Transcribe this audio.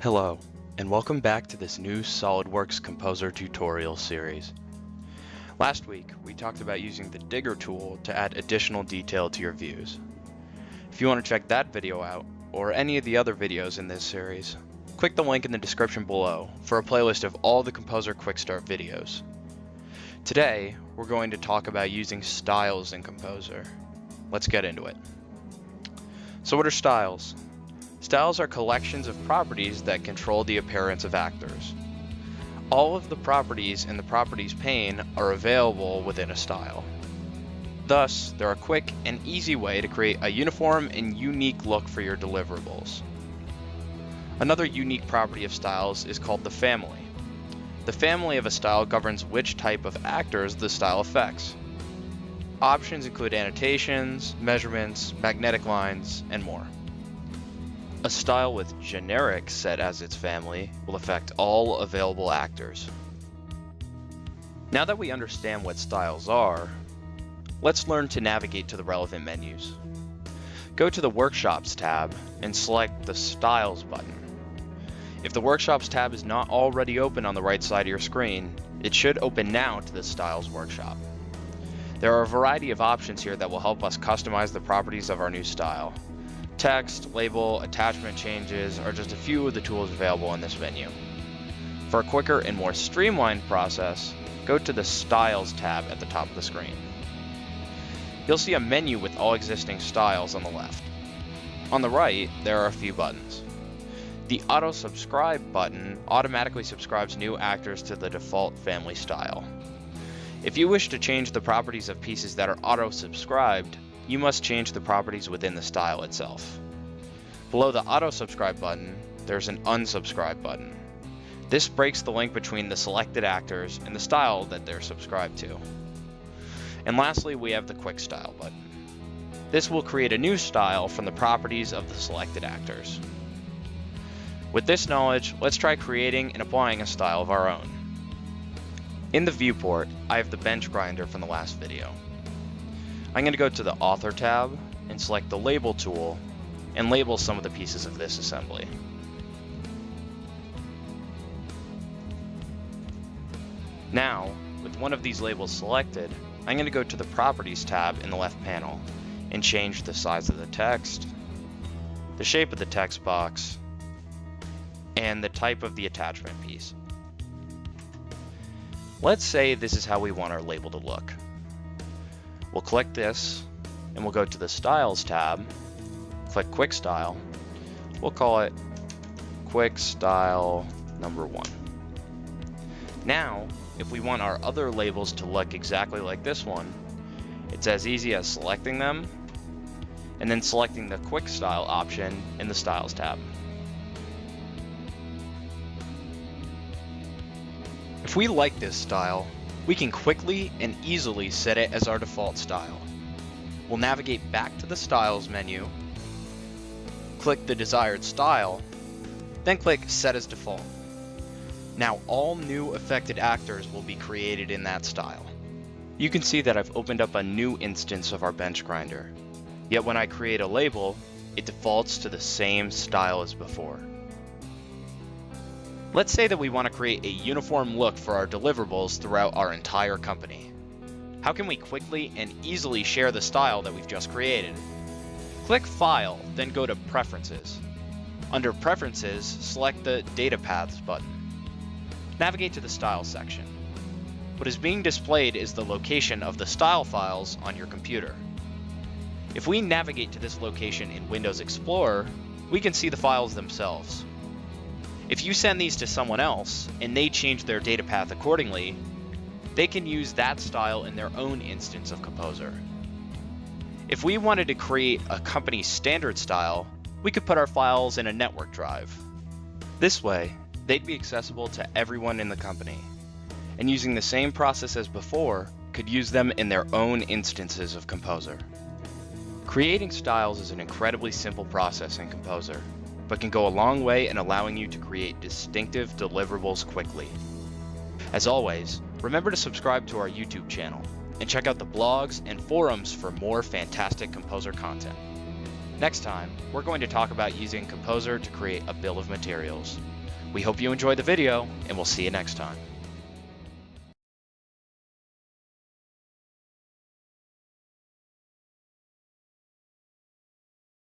Hello, and welcome back to this new SOLIDWORKS Composer tutorial series. Last week, we talked about using the Digger tool to add additional detail to your views. If you want to check that video out, or any of the other videos in this series, click the link in the description below for a playlist of all the Composer Quick Start videos. Today, we're going to talk about using styles in Composer. Let's get into it. So what are styles? Styles are collections of properties that control the appearance of actors. All of the properties in the Properties pane are available within a style. Thus, they're a quick and easy way to create a uniform and unique look for your deliverables. Another unique property of styles is called the family. The family of a style governs which type of actors the style affects. Options include annotations, measurements, magnetic lines, and more. A style with generic set as its family will affect all available actors. Now that we understand what styles are, let's learn to navigate to the relevant menus. Go to the Workshops tab and select the Styles button. If the Workshops tab is not already open on the right side of your screen, it should open now to the Styles workshop. There are a variety of options here that will help us customize the properties of our new style. Text, label, attachment changes are just a few of the tools available in this menu. For a quicker and more streamlined process, go to the Styles tab at the top of the screen. You'll see a menu with all existing styles on the left. On the right, there are a few buttons. The Auto Subscribe button automatically subscribes new actors to the default family style. If you wish to change the properties of pieces that are auto-subscribed, you must change the properties within the style itself. Below the Auto Subscribe button, there's an Unsubscribe button. This breaks the link between the selected actors and the style that they're subscribed to. And lastly, we have the Quick Style button. This will create a new style from the properties of the selected actors. With this knowledge, let's try creating and applying a style of our own. In the viewport, I have the bench grinder from the last video. I'm going to go to the Author tab and select the Label tool and label some of the pieces of this assembly. Now, with one of these labels selected, I'm going to go to the Properties tab in the left panel and change the size of the text, the shape of the text box, and the type of the attachment piece. Let's say this is how we want our label to look. We'll click this, and we'll go to the Styles tab, click Quick Style. We'll call it Quick Style number 1. Now, if we want our other labels to look exactly like this one, it's as easy as selecting them, and then selecting the Quick Style option in the Styles tab. If we like this style, we can quickly and easily set it as our default style. We'll navigate back to the Styles menu, click the desired style, then click Set as Default. Now all new affected actors will be created in that style. You can see that I've opened up a new instance of our bench grinder, yet when I create a label, it defaults to the same style as before. Let's say that we want to create a uniform look for our deliverables throughout our entire company. How can we quickly and easily share the style that we've just created? Click File, then go to Preferences. Under Preferences, select the Data Paths button. Navigate to the Styles section. What is being displayed is the location of the style files on your computer. If we navigate to this location in Windows Explorer, we can see the files themselves. If you send these to someone else, and they change their data path accordingly, they can use that style in their own instance of Composer. If we wanted to create a company standard style, we could put our files in a network drive. This way, they'd be accessible to everyone in the company, and using the same process as before, could use them in their own instances of Composer. Creating styles is an incredibly simple process in Composer, but can go a long way in allowing you to create distinctive deliverables quickly. As always, remember to subscribe to our YouTube channel, and check out the blogs and forums for more fantastic Composer content. Next time, we're going to talk about using Composer to create a bill of materials. We hope you enjoyed the video, and we'll see you next time.